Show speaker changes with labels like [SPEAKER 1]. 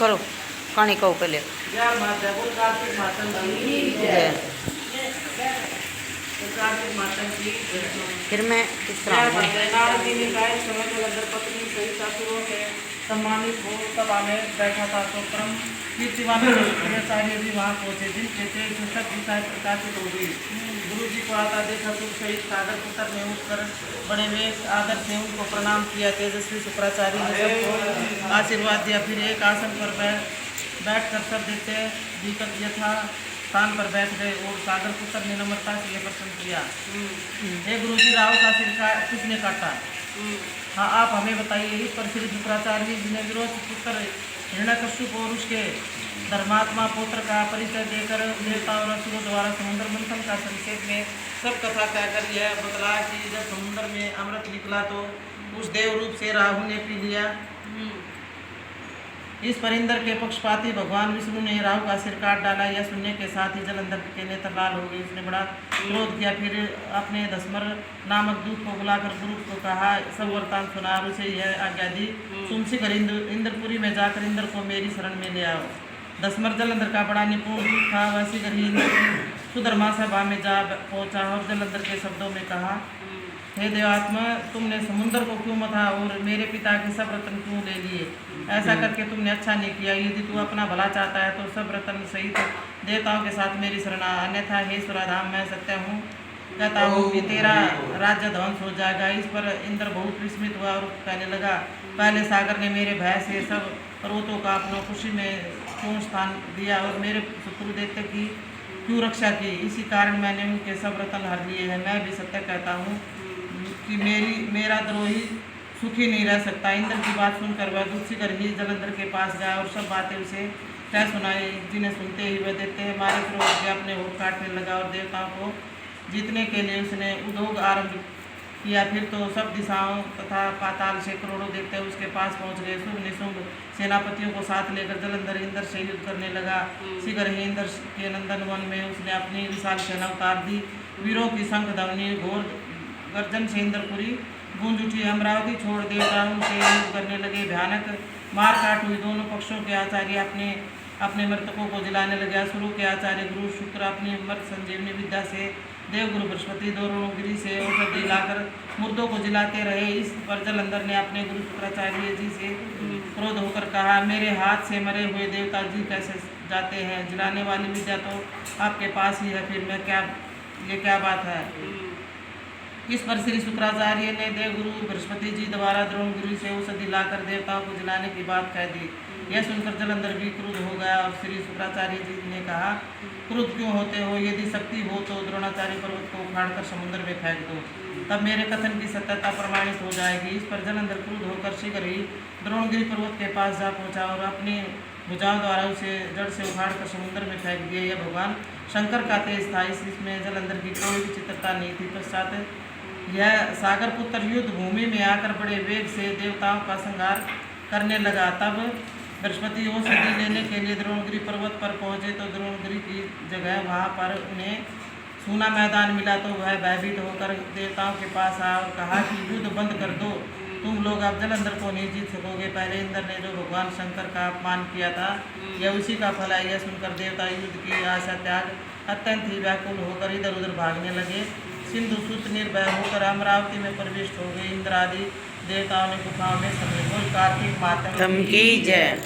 [SPEAKER 1] करो कहानी कहो पहले।
[SPEAKER 2] यार माता बोल कार्तिक माता की
[SPEAKER 1] जय।
[SPEAKER 2] कार्तिक माता की
[SPEAKER 1] फिर मैं किस
[SPEAKER 2] यार
[SPEAKER 1] तरह
[SPEAKER 2] माता नारद जी ने गाय समय के अंदर पत्नी सहित ससुरों से सम्मानित हो सभा में बैठा था तो परम कीर्तिवान आचार्य जी वहाँ पहुँचे जिनके तेज सब दिशाएं प्रकाशित हो गई। गुरु जी को आता देखा तो सहित सागर पुत्र ने उठकर बड़े वे आदर से उनको प्रणाम किया। तेजस्वी शुक्राचार्य ने सबको आशीर्वाद दिया। फिर एक आसन पर बैठकर सब देते दीपक यथा स्थान पर बैठ गए और सागर पुत्र ने नम्रता से यह प्रश्न किया, हे गुरु जी, राहु का सिर किसने काटा? हाँ, आप हमें बताइए। इस पर श्री शुक्राचार्य जी ने विरोध पुत्र हिरण्यकश्यप और उसके धर्मात्मा पुत्र का परिचय देकर देवता और असुरों द्वारा समुद्र मंथन का संक्षेप में सब कथा कहकर यह बतला कि जब समुद्र में अमृत निकला तो उस देव रूप से राहु ने पी लिया। इस पर इंद्र के पक्षपाती भगवान विष्णु ने राहु का सिर काट डाला। यह सुनने के साथ ही जलंधर के नेत्र लाल हो गए। उसने बड़ा क्रोध किया। फिर अपने धस्मर नामक दूत को बुलाकर गुरु को कहा, सब वृतांत सुना और उसे यह आज्ञा दी, तुम शीघ्र इंद्रपुरी में जाकर इंद्र को मेरी शरण में ले आओ। धस्मर जलंधर का बड़ा निपुण दूत था। वह शीघ्र ही सुधर्मा सभा में जा पहुंचा और जलंधर के शब्दों में कहा, हे देवात्मा, तुमने समुद्र को क्यों मथा और मेरे पिता के सब रत्न क्यों ले लिए? ऐसा करके तुमने अच्छा नहीं किया। यदि तू अपना भला चाहता है तो सब रत्न सहित देवताओं के साथ मेरी शरण आ, अन्यथा हे सुराधाम, मैं सत्य हूँ कहता हूँ कि तेरा राज्य ध्वंस हो जाएगा। इस पर इंद्र बहुत विस्मित हुआ और कहने लगा, पहले सागर ने मेरे भय से सब पर्वतों का अपना खुशी में क्यों स्थान दिया और मेरे शत्रु देवते की क्यों रक्षा की? इसी कारण मैंने उनके सब रत्न हर लिए हैं। मैं भी सत्य कहता हूँ कि मेरा द्रोही सुखी नहीं रह सकता। इंद्र की बात सुनकर वह दूत शीघ्र ही जलंधर के पास गया और सब बातें उसे कह सुनाई। जिन्हें सुनते ही वह देते हैं मारे क्रोध के अपने होठ काटने लगा और देवताओं को जीतने के लिए उसने उद्योग आरंभ किया। फिर तो सब दिशाओं तथा पाताल से करोड़ों देवते उसके पास पहुंच गए। शुभ निशुभ सेनापतियों को साथ लेकर जलंधर इंद्र से युद्ध करने लगा। शीघ्र ही इंद्र के नंदन वन में उसने अपनी विशाल सेना उतार दी। वीरों की शंख ध्वनि घोर गर्जन से इंद्रपुरी गूंज उठी। अमरावती छोड़ देवता उनसे युद्ध करने लगे। भयानक मारकाट हुई। दोनों पक्षों के आचार्य अपने मृतकों को जिलाने लगे। असुरों के आचार्य गुरु शुक्र अपनी मृत संजीवनी विद्या से, देवगुरु बृहस्पति द्रोणागिरि से औषधि लाकर मुर्दों को जिलाते रहे। इस पर जलंधर ने अपने गुरु शुक्राचार्य जी से क्रोध होकर कहा, मेरे हाथ से मरे हुए देवता जी कैसे जाते हैं? जिलाने वाली विद्या तो आपके पास ही है, फिर मैं ये क्या बात है? इस पर श्री शुक्राचार्य ने देवगुरु बृहस्पति जी द्वारा द्रोणागिरि से औषधि लाकर देवताओं को जिलाने की बात कह दी। यह सुनकर जलंधर भी क्रुद्ध हो गया और श्री शुक्राचार्य जी ने कहा, क्रुद्ध क्यों होते हो? यदि शक्ति हो तो द्रोणाचार्य पर्वत को उखाड़कर समुद्र में फेंक दो, तब मेरे कथन की सत्यता प्रमाणित हो जाएगी। इस पर जलंधर क्रुद्ध होकर शीघ्र ही द्रोणागिरि पर्वत के पास जा पहुंचा और अपनी भुजाओं द्वारा उसे जड़ से उखाड़कर समुद्र में फेंक दिया। यह भगवान शंकर का तेज था, इसमें जलंधर की कोई विचित्रता नहीं थी। पश्चात यह सागर पुत्र युद्ध भूमि में आकर बड़े वेग से देवताओं का संहार करने लगा। तब बृहस्पति औषधि लेने के लिए द्रोणागिरि पर्वत पर पहुंचे तो द्रोणागिरि की जगह वहां पर उन्हें सूना मैदान मिला। तो वह भयभीत होकर देवताओं के पास आया और कहा कि युद्ध बंद कर दो, तुम लोग अब जलंधर को नहीं जीत सकोगे। पहले इंद्र ने जो भगवान शंकर का अपमान किया था, यह उसी का फल है। यह सुनकर देवता युद्ध की आशा त्याग अत्यंत ही व्याकुल होकर इधर उधर भागने लगे। सिंधु सुत निर्भय होकर अमरावती में प्रविष्ट हो गए। इंद्र आदि देवताओं ने गुफाओं में समय बोल कार्तिक माता
[SPEAKER 1] की जय।